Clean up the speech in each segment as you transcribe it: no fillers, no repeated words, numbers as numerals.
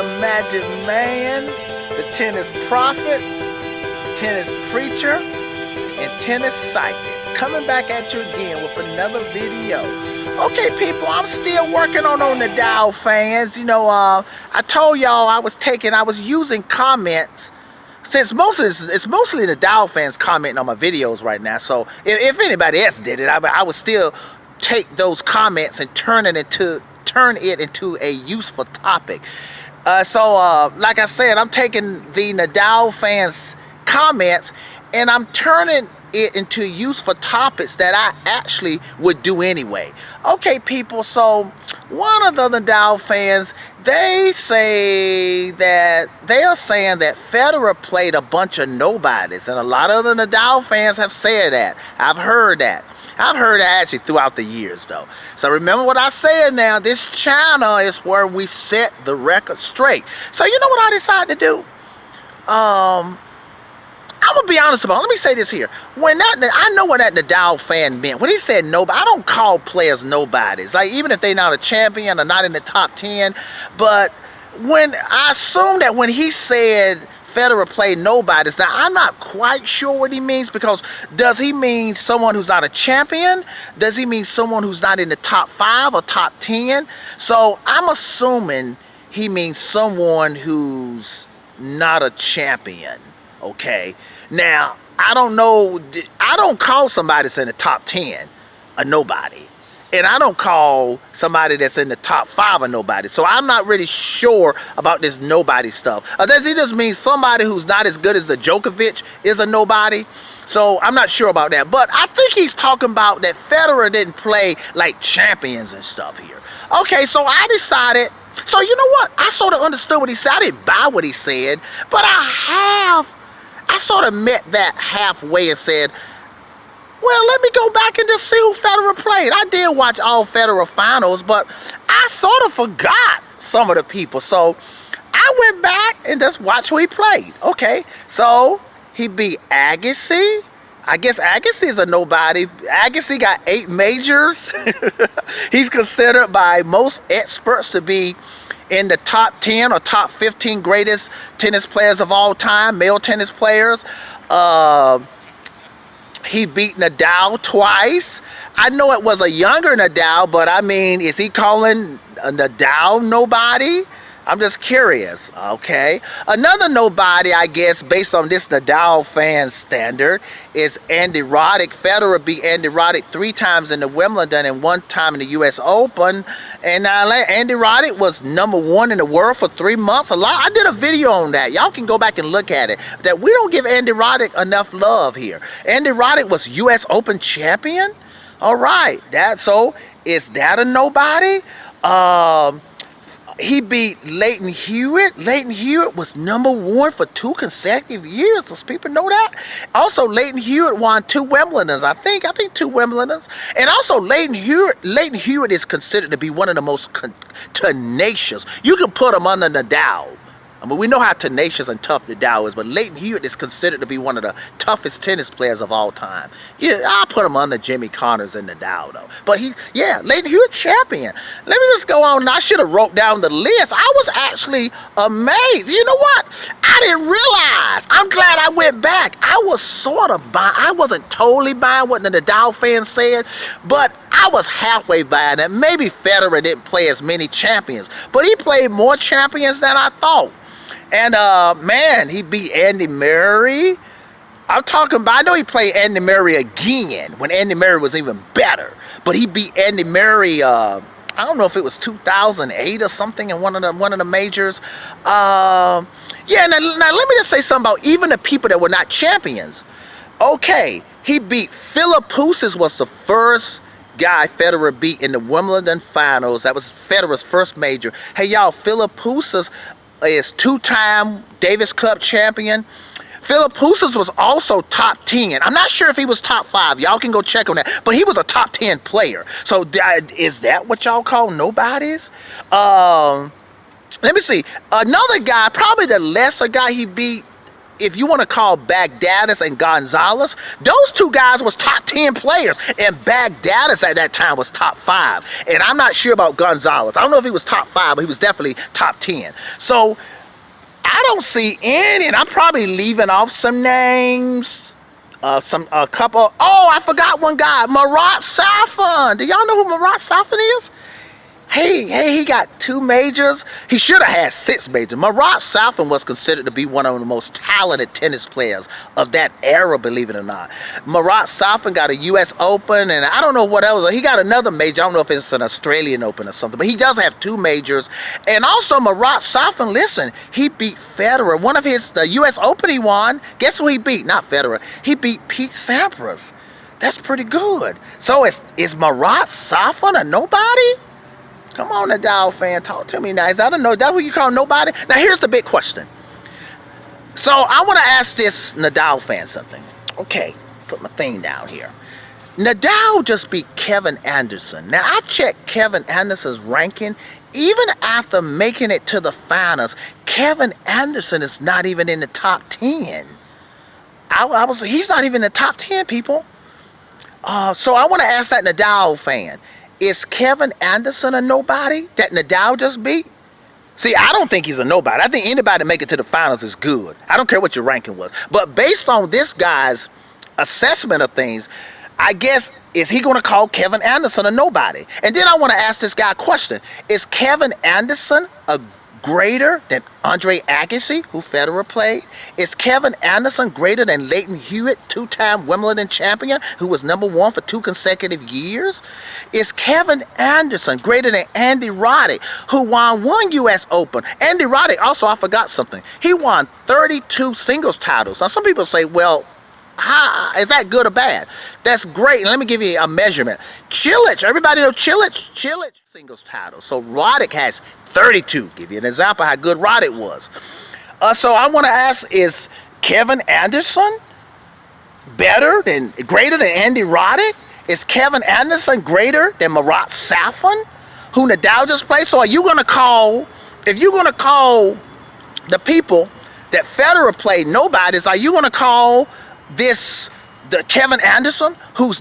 the Magic Man, the Tennis Prophet, Tennis Preacher, and Tennis Psychic. Coming back at you again with another video. Okay, people, I'm still working on Nadal fans. You know, I told y'all I was using comments. Since it's mostly Nadal fans commenting on my videos right now. So if anybody else did it, I would still take those comments and turn it into a useful topic. So like I said, I'm taking the Nadal fans' comments and I'm turning it into useful topics that I actually would do anyway. Okay, people, so one of the Nadal fans, they are saying that Federer played a bunch of nobodies, and a lot of the Nadal fans have said that. I've heard that actually throughout the years, though. So remember what I said now, this channel is where we set the record straight. So you know what I decided to do? I'm gonna be honest about it. Let me say this here. I know what that Nadal fan meant. When he said nobody, I don't call players nobodies. Like, even if they're not a champion or not in the top 10. But when I assume that when he said Federer played nobodies, now I'm not quite sure what he means, because does he mean someone who's not a champion? Does he mean someone who's not in the top 5 or top 10? So I'm assuming he means someone who's not a champion. Okay, now I don't know, I don't call somebody that's in the top 10 a nobody, and I don't call somebody that's in the top 5 a nobody. So I'm not really sure about this nobody stuff. Does he just mean somebody who's not as good as the Djokovic is a nobody? So I'm not sure about that, but I think he's talking about that Federer didn't play like champions and stuff here. Okay, so I decided, so you know what, I sort of understood what he said. I didn't buy what he said, but I sort of met that halfway and said, well, let me go back and just see who Federer played. I did watch all Federer finals, but I sort of forgot some of the people. So I went back and just watched who he played. Okay, so he beat Agassi. I guess Agassi is a nobody. Agassi got 8 majors. He's considered by most experts to be in the top 10 or top 15 greatest tennis players of all time, male tennis players. He beat Nadal twice. I know it was a younger Nadal, but I mean, is he calling Nadal nobody? I'm just curious, okay? Another nobody, I guess, based on this Nadal fan standard, is Andy Roddick. Federer beat Andy Roddick 3 times in the Wimbledon and 1 time in the U.S. Open. And Andy Roddick was #1 in the world for 3 months. I did a video on that. Y'all can go back and look at it. That we don't give Andy Roddick enough love here. Andy Roddick was U.S. Open champion. All right, so is that a nobody? He beat Leighton Hewitt. Leighton Hewitt was *1 for 2 consecutive years. Does people know that? Also, Leighton Hewitt won 2 Wimbledons. I think 2 Wimbledons. And also, Leighton Hewitt is considered to be one of the most tenacious. You can put him under Nadal. I mean, we know how tenacious and tough Nadal is, but Leighton Hewitt is considered to be one of the toughest tennis players of all time. Yeah, I'll put him under Jimmy Connors and Nadal, though. But Leighton Hewitt champion. Let me just go on. I should have wrote down the list. I was actually amazed. You know what? I didn't realize. I'm glad I went back. I was sort of buying. I wasn't totally buying what the Nadal fans said, but I was halfway buying that. Maybe Federer didn't play as many champions, but he played more champions than I thought. And man, he beat Andy Murray. I know he played Andy Murray again when Andy Murray was even better. But he beat Andy Murray, I don't know if it was 2008 or something in one of the majors. Yeah, now let me just say something about even the people that were not champions. Okay, he beat Philippoussis, was the first guy Federer beat in the Wimbledon finals. That was Federer's first major. Hey, y'all, Philippoussis is 2-time Davis Cup champion. Philippoussis was also top 10. I'm not sure if he was top 5. Y'all can go check on that. But he was a top 10 player. So is that what y'all call nobodies? Let me see. Another guy, probably the lesser guy he beat if you want to call Baghdadis and Gonzalez, those two guys was top 10 players, and Baghdadis at that time was top 5. And I'm not sure about Gonzalez. I don't know if he was top 5, but he was definitely top 10. So I don't see any, and I'm probably leaving off some names. A couple. Oh, I forgot one guy, Marat Safin. Do y'all know who Marat Safin is? Hey, he got 2 majors. He should have had 6 majors. Marat Safin was considered to be one of the most talented tennis players of that era, believe it or not. Marat Safin got a U.S. Open, and I don't know what else. He got another major. I don't know if it's an Australian Open or something, but he does have 2 majors. And also, Marat Safin, listen, he beat Federer. One of the U.S. Open he won. Guess who he beat? Not Federer. He beat Pete Sampras. That's pretty good. So is Marat Safin a nobody? Come on, Nadal fan, talk to me now. Is that what you call nobody? Now, here's the big question. So, I want to ask this Nadal fan something. Okay, put my thing down here. Nadal just beat Kevin Anderson. Now, I checked Kevin Anderson's ranking. Even after making it to the finals, Kevin Anderson is not even in the top 10. He's not even in the top 10, people. So, I want to ask that Nadal fan. Is Kevin Anderson a nobody that Nadal just beat? See, I don't think he's a nobody. I think anybody that make it to the finals is good. I don't care what your ranking was. But based on this guy's assessment of things, I guess, is he going to call Kevin Anderson a nobody? And then I want to ask this guy a question. Is Kevin Anderson a greater than Andre Agassi, who Federer played? Is Kevin Anderson greater than Leighton Hewitt, 2-time Wimbledon champion, who was #1 for 2 consecutive years? Is Kevin Anderson greater than Andy Roddick, who won 1 U.S. Open? Andy Roddick, also, I forgot something. He won 32 singles titles. Now, some people say, well, is that good or bad? That's great. And let me give you a measurement. Cilic, everybody know Cilic? Cilic singles titles. So Roddick has 32. Give you an example how good Roddick was. So I want to ask, is Kevin Anderson greater than Andy Roddick? Is Kevin Anderson greater than Marat Safin, who Nadal just played? So are you going to call, if you're going to call the people that Federer played nobodies, are you going to call the Kevin Anderson, who's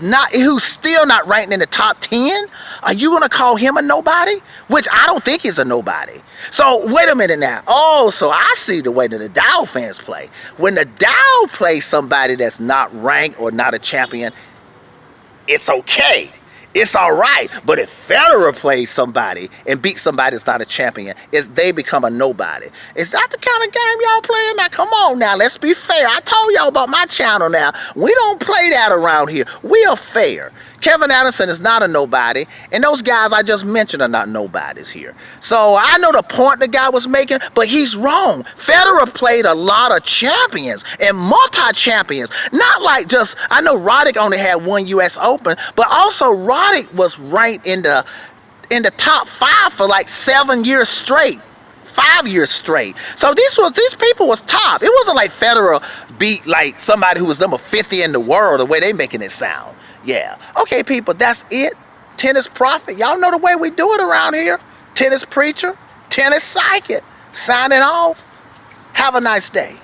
still not ranked in the top 10, are you going to call him a nobody? Which I don't think he's a nobody. So wait a minute now. Oh, so I see the way that the Nadal fans play. When the Nadal plays somebody that's not ranked or not a champion, it's okay. It's all right. But if Federer plays somebody and beats somebody that's not a champion, they become a nobody. Is that the kind of game y'all playing? Now, come on now. Let's be fair. I told y'all about my channel now. We don't play that around here. We are fair. Kevin Anderson is not a nobody, and those guys I just mentioned are not nobodies here. So I know the point the guy was making, but he's wrong. Federer played a lot of champions and multi-champions. Not like just, I know Roddick only had 1 U.S. Open, but also Roddick was ranked in the top 5 for like 7 years straight. 5 years straight. So these people was top. It wasn't like Federer beat like somebody who was number 50 in the world the way they making it sound. Yeah. Okay, people, that's it. Tennis Prophet. Y'all know the way we do it around here. Tennis Preacher, Tennis Psychic. Signing off. Have a nice day.